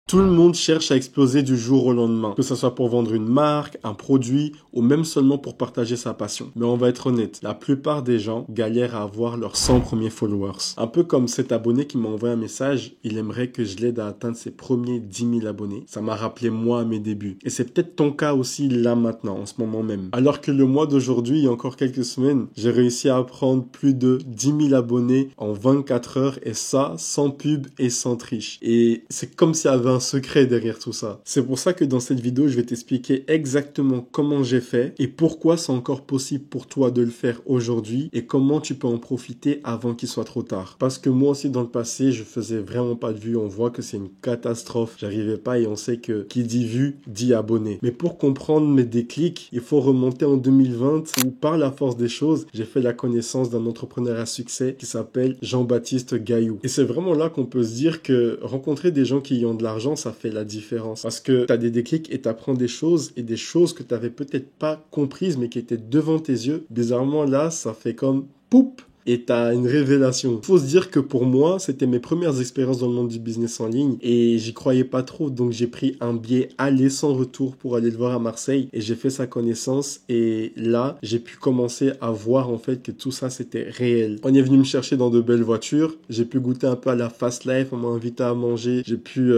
Tout le monde cherche à exploser du jour au lendemain, que ce soit pour vendre une marque, un produit ou même seulement pour partager sa passion. Mais on va être honnête, la plupart des gens galèrent à avoir leurs 100 premiers followers. Un peu comme cet abonné qui m'a envoyé un message, il aimerait que je l'aide à atteindre ses premiers 10 000 abonnés. Ça m'a rappelé moi à mes débuts. Et c'est peut-être ton cas aussi là maintenant, en ce moment même. Alors que le mois d'aujourd'hui, il y a encore quelques semaines, j'ai réussi à prendre plus de 10 000 abonnés en 24 heures et ça sans pub et sans triche. Et c'est comme s'il y avait un secret derrière tout ça. C'est pour ça que dans cette vidéo, je vais t'expliquer exactement comment j'ai fait et pourquoi c'est encore possible pour toi de le faire aujourd'hui et comment tu peux en profiter avant qu'il soit trop tard. Parce que moi aussi dans le passé, je faisais vraiment pas de vues. On voit que c'est une catastrophe. J'arrivais pas et on sait que qui dit vue dit abonné. Mais pour comprendre mes déclics, il faut remonter en 2020 où par la force des choses, j'ai fait la connaissance d'un entrepreneur à succès qui s'appelle Jean-Baptiste Gaillou. Et c'est vraiment là qu'on peut se dire que rencontrer des gens qui ont de l'argent, ça fait la différence. Parce que tu as des déclics et tu apprends des choses et des choses que tu n'avais peut-être pas comprises mais qui étaient devant tes yeux. Bizarrement là, ça fait comme poup et t'as une révélation. Faut se dire que pour moi, c'était mes premières expériences dans le monde du business en ligne et j'y croyais pas trop. Donc j'ai pris un billet aller sans retour pour aller le voir à Marseille et j'ai fait sa connaissance et là, j'ai pu commencer à voir en fait que tout ça c'était réel. On est venu me chercher dans de belles voitures. J'ai pu goûter un peu à la fast life. On m'a invité à manger. J'ai pu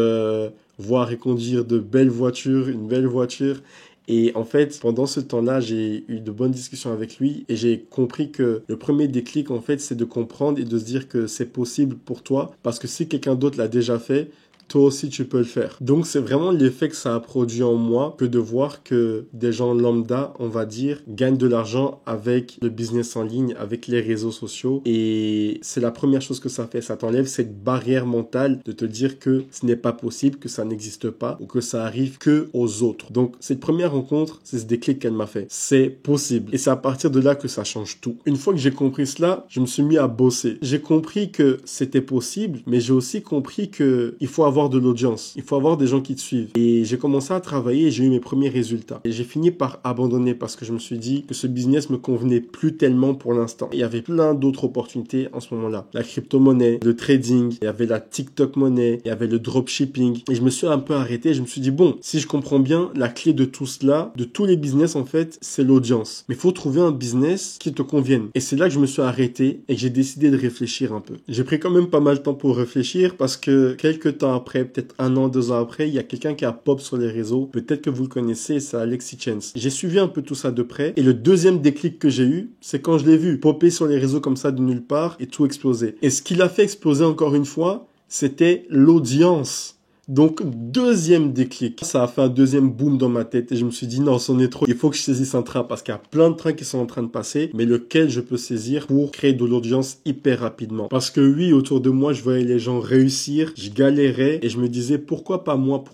voir et conduire de belles voitures, une belle voiture. Et en fait, pendant ce temps-là, j'ai eu de bonnes discussions avec lui et j'ai compris que le premier déclic, en fait, c'est de comprendre et de se dire que c'est possible pour toi parce que si quelqu'un d'autre l'a déjà fait, toi aussi tu peux le faire. Donc c'est vraiment l'effet que ça a produit en moi que de voir que des gens lambda, on va dire, gagnent de l'argent avec le business en ligne, avec les réseaux sociaux. Et c'est la première chose que ça fait. Ça t'enlève cette barrière mentale de te dire que ce n'est pas possible, que ça n'existe pas ou que ça arrive que aux autres. Donc cette première rencontre, c'est ce déclic qu'elle m'a fait. C'est possible. Et c'est à partir de là que ça change tout. Une fois que j'ai compris cela, je me suis mis à bosser. J'ai compris que c'était possible, mais j'ai aussi compris que il faut avoir de l'audience. Il faut avoir des gens qui te suivent. Et j'ai commencé à travailler et j'ai eu mes premiers résultats. Et j'ai fini par abandonner parce que je me suis dit que ce business me convenait plus tellement pour l'instant. Il y avait plein d'autres opportunités en ce moment-là. La crypto-monnaie, le trading, il y avait la TikTok monnaie, il y avait le dropshipping. Et je me suis un peu arrêté. Je me suis dit, bon, si je comprends bien, la clé de tout cela, de tous les business en fait, c'est l'audience. Mais il faut trouver un business qui te convienne. Et c'est là que je me suis arrêté et que j'ai décidé de réfléchir un peu. J'ai pris quand même pas mal de temps pour réfléchir parce que quelques temps après, peut-être 1 an, 2 ans après, il y a quelqu'un qui a pop sur les réseaux. Peut-être que vous le connaissez, c'est Alexis Chance. J'ai suivi un peu tout ça de près. Et le deuxième déclic que j'ai eu, c'est quand je l'ai vu popper sur les réseaux comme ça de nulle part et tout exploser. Et ce qui l'a fait exploser encore une fois, c'était l'audience. Donc, deuxième déclic. Ça a fait un deuxième boom dans ma tête et je me suis dit non, c'en est trop. Il faut que je saisisse un train parce qu'il y a plein de trains qui sont en train de passer, mais lequel je peux saisir pour créer de l'audience hyper rapidement. Parce que oui, autour de moi, je voyais les gens réussir, je galérais et je me disais pourquoi pas moi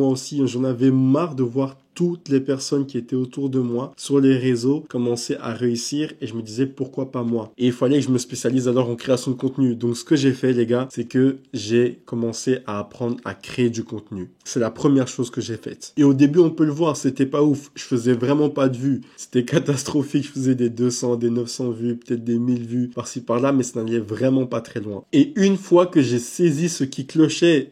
aussi. J'en avais marre de voir toutes les personnes qui étaient autour de moi sur les réseaux commençaient à réussir et je me disais pourquoi pas moi. Et il fallait que je me spécialise alors en création de contenu. Donc ce que j'ai fait les gars, c'est que j'ai commencé à apprendre à créer du contenu. C'est la première chose que j'ai faite. Et au début on peut le voir, c'était pas ouf. Je faisais vraiment pas de vues. C'était catastrophique. Je faisais des 200, des 900 vues, peut-être des 1000 vues par-ci par-là, mais ça n'allait vraiment pas très loin. Et une fois que j'ai saisi ce qui clochait,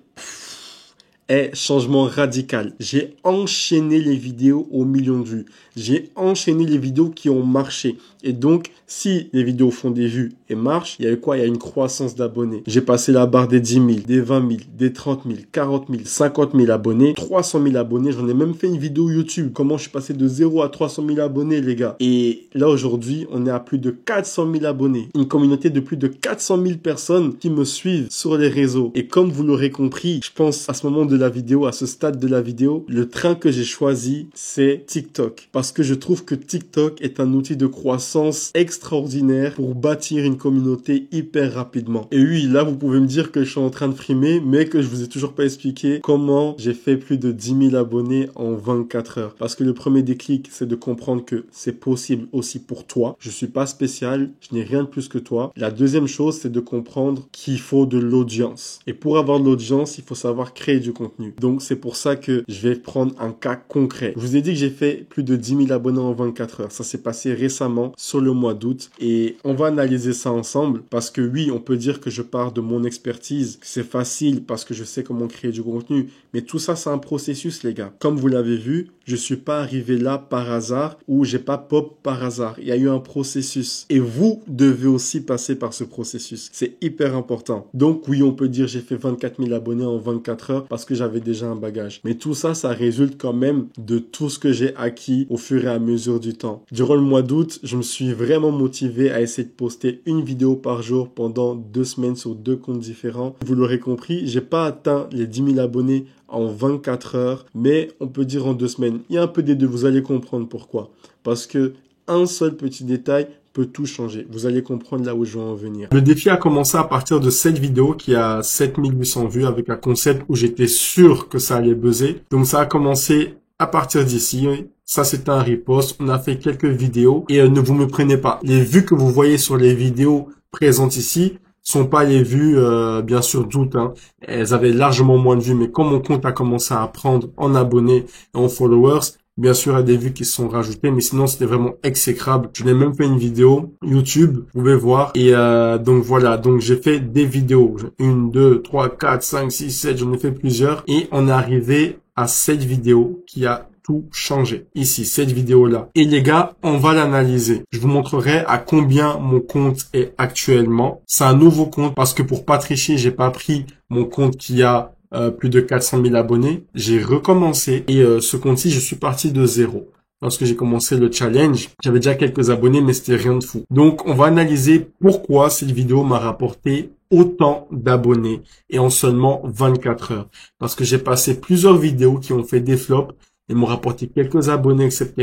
changement radical. J'ai enchaîné les vidéos aux millions de vues. J'ai enchaîné les vidéos qui ont marché. Et donc, si les vidéos font des vues et marchent, il y a eu quoi? Il y a une croissance d'abonnés. J'ai passé la barre des 10 000, des 20 000, des 30 000, 40 000, 50 000 abonnés, 300 000 abonnés. J'en ai même fait une vidéo YouTube. Comment je suis passé de 0 à 300 000 abonnés, les gars. Et là, aujourd'hui, on est à plus de 400 000 abonnés. Une communauté de plus de 400 000 personnes qui me suivent sur les réseaux. Et comme vous l'aurez compris, je pense à ce moment de la vidéo, à ce stade de la vidéo, le train que j'ai choisi, c'est TikTok. Parce que je trouve que TikTok est un outil de croissance extraordinaire pour bâtir une communauté hyper rapidement. Et oui, là, vous pouvez me dire que je suis en train de frimer, mais que je vous ai toujours pas expliqué comment j'ai fait plus de 10 000 abonnés en 24 heures. Parce que le premier déclic, c'est de comprendre que c'est possible aussi pour toi. Je suis pas spécial, je n'ai rien de plus que toi. La deuxième chose, c'est de comprendre qu'il faut de l'audience. Et pour avoir de l'audience, il faut savoir créer du contenu. contenu. Donc c'est pour ça que je vais prendre un cas concret. Je vous ai dit que j'ai fait plus de 10 000 abonnés en 24 heures. Ça s'est passé récemment sur le mois d'août et on va analyser ça ensemble parce que oui, on peut dire que je pars de mon expertise, que c'est facile parce que je sais comment créer du contenu, mais tout ça c'est un processus les gars. Comme vous l'avez vu, je suis pas arrivé là par hasard ou j'ai pas pop par hasard. Il y a eu un processus et vous devez aussi passer par ce processus. C'est hyper important. Donc oui, on peut dire j'ai fait 24 000 abonnés en 24 heures parce que j'avais déjà un bagage. Mais tout ça, ça résulte quand même de tout ce que j'ai acquis au fur et à mesure du temps. Durant le mois d'août, je me suis vraiment motivé à essayer de poster une vidéo par jour pendant 2 semaines sur 2 comptes différents. Vous l'aurez compris, j'ai pas atteint les 10 000 abonnés en 24 heures, mais on peut dire en 2 semaines. Il y a un peu des deux, vous allez comprendre pourquoi. Parce que un seul petit détail peut tout changer. Vous allez comprendre là où je veux en venir. Le défi a commencé à partir de cette vidéo qui a 7800 vues avec un concept où j'étais sûr que ça allait buzzer. Donc ça a commencé à partir d'ici. Ça, c'était un repost. On a fait quelques vidéos et ne vous me prenez pas. Les vues que vous voyez sur les vidéos présentes ici sont pas les vues, bien sûr, d'août. Hein. Elles avaient largement moins de vues, mais comme mon compte a commencé à prendre en abonnés et en followers, bien sûr, il y a des vues qui se sont rajoutées, mais sinon, c'était vraiment exécrable. Je n'ai même fait une vidéo YouTube, vous pouvez voir. Et donc, voilà. Donc, j'ai fait des vidéos. 1, 2, 3, 4, 5, 6, 7. J'en ai fait plusieurs. Et on est arrivé à cette vidéo qui a tout changé. Ici, cette vidéo-là. Et les gars, on va l'analyser. Je vous montrerai à combien mon compte est actuellement. C'est un nouveau compte parce que pour pas tricher, j'ai pas pris mon compte qui a plus de 400 000 abonnés. J'ai recommencé et ce compte-ci, je suis parti de zéro. Lorsque j'ai commencé le challenge, j'avais déjà quelques abonnés, mais c'était rien de fou. Donc, on va analyser pourquoi cette vidéo m'a rapporté autant d'abonnés et en seulement 24 heures. Parce que j'ai passé plusieurs vidéos qui ont fait des flops et m'ont rapporté quelques abonnés, etc.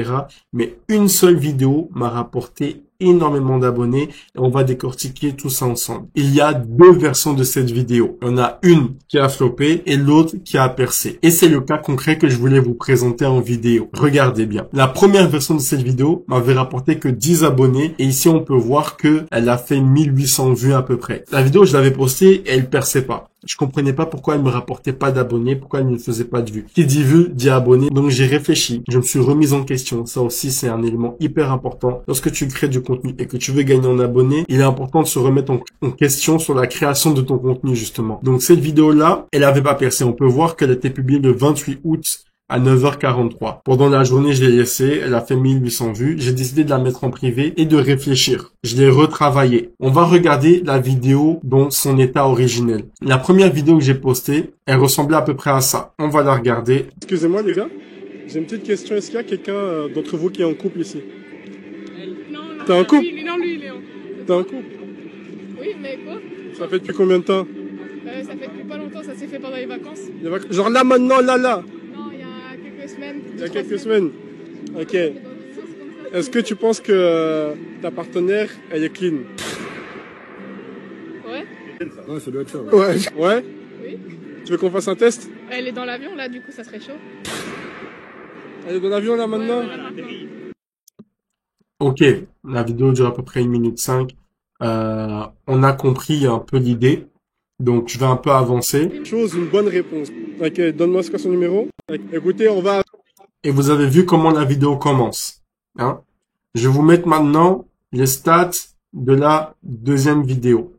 Mais une seule vidéo m'a rapporté énormément d'abonnés et on va décortiquer tout ça ensemble. Il y a 2 versions de cette vidéo. Il y en a une qui a floppé et l'autre qui a percé. Et c'est le cas concret que je voulais vous présenter en vidéo. Regardez bien. La première version de cette vidéo m'avait rapporté que 10 abonnés et ici on peut voir que elle a fait 1800 vues à peu près. La vidéo, je l'avais postée et elle perçait pas. Je comprenais pas pourquoi elle me rapportait pas d'abonnés, pourquoi elle ne faisait pas de vues. Qui dit vues, dit abonnés. Donc j'ai réfléchi, je me suis remise en question. Ça aussi, c'est un élément hyper important. Lorsque tu crées du contenu et que tu veux gagner en abonnés, il est important de se remettre en question sur la création de ton contenu, justement. Donc cette vidéo-là, elle avait pas percé. On peut voir qu'elle a été publiée le 28 août à 9h43. Pendant la journée, je l'ai laissée. Elle a fait 1800 vues. J'ai décidé de la mettre en privé et de réfléchir. Je l'ai retravaillée. On va regarder la vidéo dans son état originel. La première vidéo que j'ai postée, elle ressemblait à peu près à ça. On va la regarder. Excusez-moi les gars, j'ai une petite question. Est-ce qu'il y a quelqu'un d'entre vous qui est en couple ici? Non. T'es en couple? Non, lui, il est en couple. T'es en couple? Oui, mais quoi? Ça fait depuis combien de temps? Ça fait depuis pas longtemps, ça s'est fait pendant les vacances. Genre là, maintenant, là. Non, il y a quelques semaines. Il y a quelques semaines. Ok. Est-ce que tu penses que ta partenaire, elle est clean? Ouais. Ouais, ça doit être ça. Ouais? Oui. Tu veux qu'on fasse un test? Elle est dans l'avion, là, du coup, ça serait chaud. Elle est dans l'avion, là, maintenant? Ouais, voilà, maintenant. Ok. La vidéo dure à peu près 1 minute 5. On a compris un peu l'idée. Donc, je vais un peu avancer. Chose, une bonne réponse. Ok, donne-moi ce qu'est son numéro. Écoutez, on va... Et vous avez vu comment la vidéo commence. Hein? Je vais vous mettre maintenant les stats de la deuxième vidéo.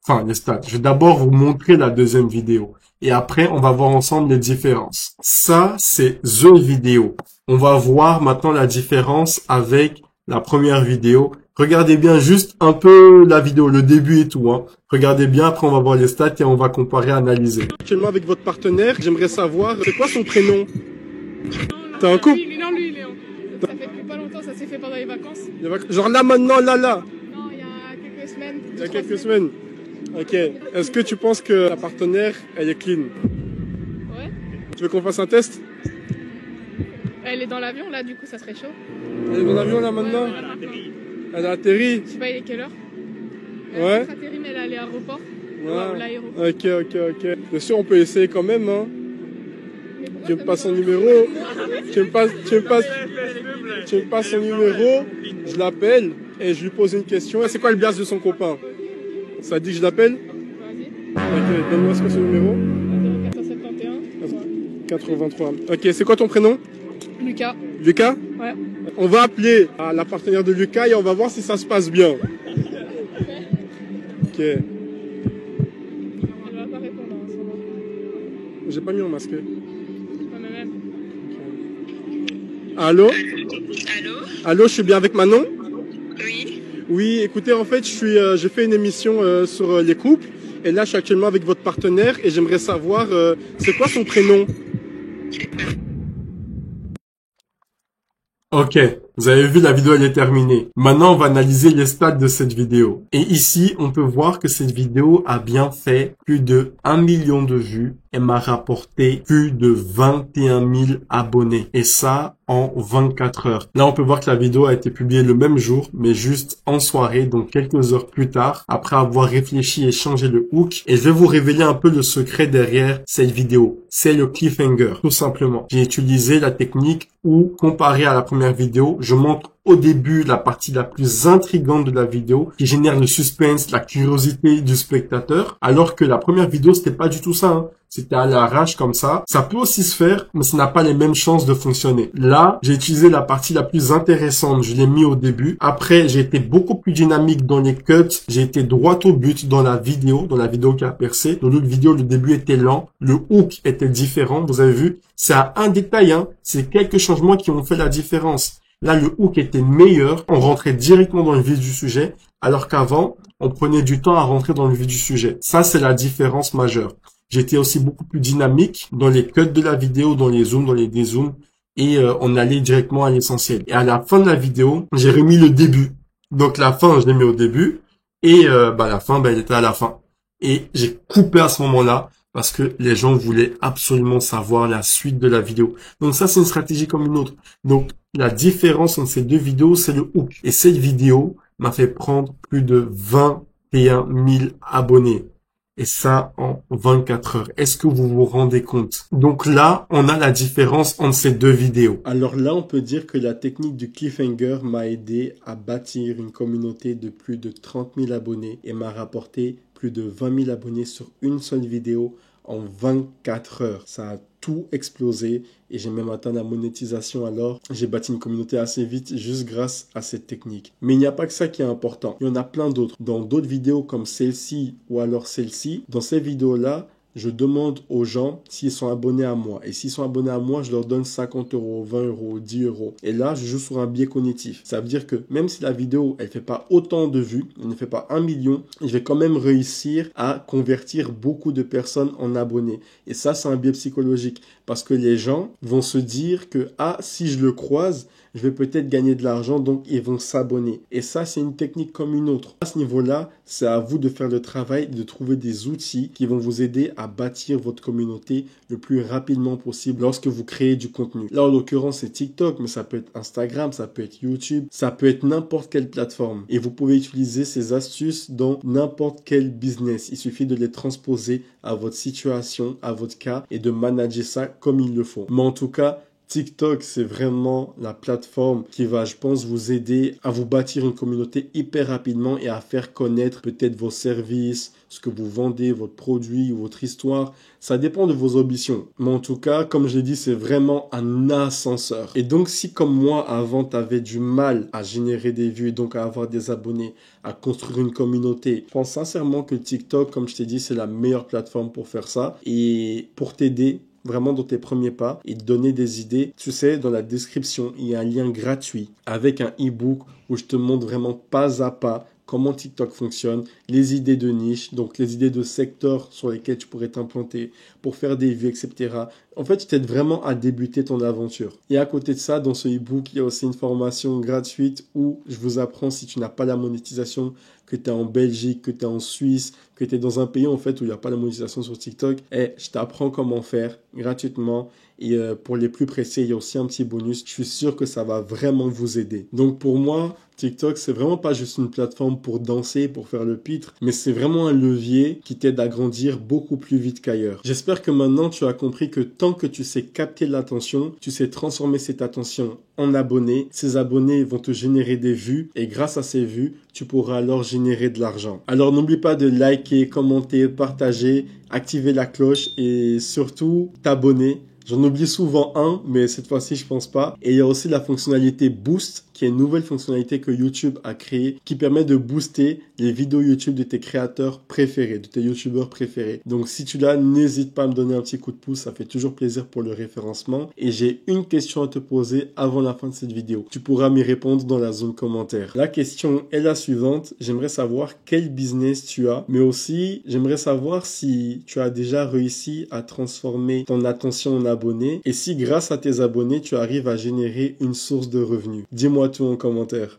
Enfin, les stats. Je vais d'abord vous montrer la deuxième vidéo. Et après, on va voir ensemble les différences. Ça, c'est the vidéo. On va voir maintenant la différence avec la première vidéo. Regardez bien juste un peu la vidéo, le début et tout. Hein. Regardez bien, après on va voir les stats et on va comparer, analyser. Actuellement avec votre partenaire, j'aimerais savoir, c'est quoi son prénom? T'es en couple? Non, lui, il est en couple. Ça fait depuis pas longtemps, ça s'est fait pendant les vacances. Genre là, maintenant, là. Non, il y a quelques semaines. Il y a quelques semaines. Ok. Est-ce que tu penses que ta partenaire, elle est clean? Ouais. Tu veux qu'on fasse un test? Elle est dans l'avion, là, du coup, ça serait chaud. Elle est dans l'avion là maintenant? Ouais, voilà, maintenant. Elle a atterri? Je sais pas, il est quelle heure? Ouais. Elle a atterri, mais elle est allée à l'aéroport. Ouais. L'aéroport. Ok. Bien sûr, on peut essayer quand même, hein. Tu me passes son numéro? Tu me passes son numéro? Je l'appelle et je lui pose une question. C'est quoi le blast de son copain? Ça dit que je l'appelle? Vas-y. Ok, donne-moi ce que son numéro? 0471. 83. Ok, c'est quoi ton prénom? Lucas. Lucas? Ouais. On va appeler la partenaire de Lucas et on va voir si ça se passe bien. Ok. Elle va pas répondre en ce moment. J'ai pas mis mon masque. Ouais, mais même. Allô? Allô? Allô, je suis bien avec Manon? Oui. Oui, écoutez, en fait, j'ai fait une émission sur les couples. Et là, je suis actuellement avec votre partenaire et j'aimerais savoir, c'est quoi son prénom? Ok, vous avez vu, la vidéo elle est terminée. Maintenant, on va analyser les stats de cette vidéo. Et ici, on peut voir que cette vidéo a bien fait plus de 1 million de vues et m'a rapporté plus de 21 000 abonnés. Et ça, en 24 heures. Là, on peut voir que la vidéo a été publiée le même jour, mais juste en soirée, donc quelques heures plus tard, après avoir réfléchi et changé le hook. Et je vais vous révéler un peu le secret derrière cette vidéo. C'est le cliffhanger, tout simplement. J'ai utilisé la technique où, comparé à la première vidéo, je montre au début la partie la plus intrigante de la vidéo qui génère le suspense, la curiosité du spectateur, alors que la première vidéo, c'était pas du tout ça, hein. C'était à l'arrache comme ça. Ça peut aussi se faire, mais ça n'a pas les mêmes chances de fonctionner. Là, j'ai utilisé la partie la plus intéressante. Je l'ai mis au début. Après, j'ai été beaucoup plus dynamique dans les cuts. J'ai été droit au but dans la vidéo qui a percé. Dans l'autre vidéo, le début était lent. Le hook était différent. Vous avez vu, c'est à un détail, hein. C'est quelques changements qui ont fait la différence. Là, le hook était meilleur. On rentrait directement dans le vif du sujet, alors qu'avant, on prenait du temps à rentrer dans le vif du sujet. Ça, c'est la différence majeure. J'étais aussi beaucoup plus dynamique dans les cuts de la vidéo, dans les zooms, dans les dézooms, et on allait directement à l'essentiel. Et à la fin de la vidéo, j'ai remis le début. Donc la fin, je l'ai mis au début, et la fin, elle était à la fin. Et j'ai coupé à ce moment-là, parce que les gens voulaient absolument savoir la suite de la vidéo. Donc ça, c'est une stratégie comme une autre. Donc la différence entre ces deux vidéos, c'est le hook. Et cette vidéo m'a fait prendre plus de 21 000 abonnés. Et ça en 24 heures. Est-ce que vous vous rendez compte? Donc là, on a la différence entre ces deux vidéos. Alors là, on peut dire que la technique du cliffhanger m'a aidé à bâtir une communauté de plus de 30 000 abonnés et m'a rapporté plus de 20 000 abonnés sur une seule vidéo en 24 heures. Ça a tout explosé et j'ai même atteint la monétisation. Alors j'ai bâti une communauté assez vite juste grâce à cette technique. Mais il n'y a pas que ça qui est important. Il y en a plein d'autres. Dans d'autres vidéos comme celle-ci ou alors celle-ci, dans ces vidéos-là, je demande aux gens s'ils sont abonnés à moi. Et s'ils sont abonnés à moi, je leur donne 50 euros, 20 euros, 10 euros. Et là, je joue sur un biais cognitif. Ça veut dire que même si la vidéo, elle fait pas autant de vues, elle ne fait pas 1 million, je vais quand même réussir à convertir beaucoup de personnes en abonnés. Et ça, c'est un biais psychologique. Parce que les gens vont se dire que, si je le croise, je vais peut-être gagner de l'argent, donc ils vont s'abonner. Et ça, c'est une technique comme une autre. À ce niveau-là, c'est à vous de faire le travail, de trouver des outils qui vont vous aider à bâtir votre communauté le plus rapidement possible lorsque vous créez du contenu. Là, en l'occurrence, c'est TikTok, mais ça peut être Instagram, ça peut être YouTube, ça peut être n'importe quelle plateforme. Et vous pouvez utiliser ces astuces dans n'importe quel business. Il suffit de les transposer à votre situation, à votre cas, et de manager ça comme il le faut. Mais en tout cas, TikTok, c'est vraiment la plateforme qui va, je pense, vous aider à vous bâtir une communauté hyper rapidement et à faire connaître peut-être vos services, ce que vous vendez, votre produit ou votre histoire. Ça dépend de vos ambitions. Mais en tout cas, comme je l'ai dit, c'est vraiment un ascenseur. Et donc, si comme moi, avant, tu avais du mal à générer des vues et donc à avoir des abonnés, à construire une communauté, je pense sincèrement que TikTok, comme je t'ai dit, c'est la meilleure plateforme pour faire ça et pour t'aider vraiment dans tes premiers pas et te donner des idées. Tu sais, dans la description, il y a un lien gratuit avec un e-book où je te montre vraiment pas à pas comment TikTok fonctionne, les idées de niche, donc les idées de secteurs sur lesquels tu pourrais t'implanter pour faire des vues, etc. En fait, je t'aide vraiment à débuter ton aventure. Et à côté de ça, dans ce e-book, il y a aussi une formation gratuite où je vous apprends, si tu n'as pas la monétisation, que tu es en Belgique, que tu es en Suisse, que tu es dans un pays en fait où il n'y a pas la monétisation sur TikTok, je t'apprends comment faire gratuitement. Et pour les plus pressés, il y a aussi un petit bonus. Je suis sûr que ça va vraiment vous aider. Donc pour moi, TikTok, c'est vraiment pas juste une plateforme pour danser, pour faire le pitre, mais c'est vraiment un levier qui t'aide à grandir beaucoup plus vite qu'ailleurs. J'espère que maintenant tu as compris que tant que tu sais capter l'attention, tu sais transformer cette attention en abonnés, ces abonnés vont te générer des vues et grâce à ces vues, tu pourras alors générer de l'argent. Alors n'oublie pas de liker, commenter, partager, activer la cloche et surtout t'abonner J'en oublie souvent un, mais cette fois-ci, je pense pas. Et il y a aussi la fonctionnalité Boost, qui est une nouvelle fonctionnalité que YouTube a créée, qui permet de booster les vidéos YouTube de tes créateurs préférés, de tes YouTubeurs préférés. Donc, si tu l'as, n'hésite pas à me donner un petit coup de pouce. Ça fait toujours plaisir pour le référencement. Et j'ai une question à te poser avant la fin de cette vidéo. Tu pourras m'y répondre dans la zone commentaire. La question est la suivante. J'aimerais savoir quel business tu as, mais aussi, j'aimerais savoir si tu as déjà réussi à transformer ton attention en abonnés et si grâce à tes abonnés, tu arrives à générer une source de revenus. Dis-moi tout en commentaire.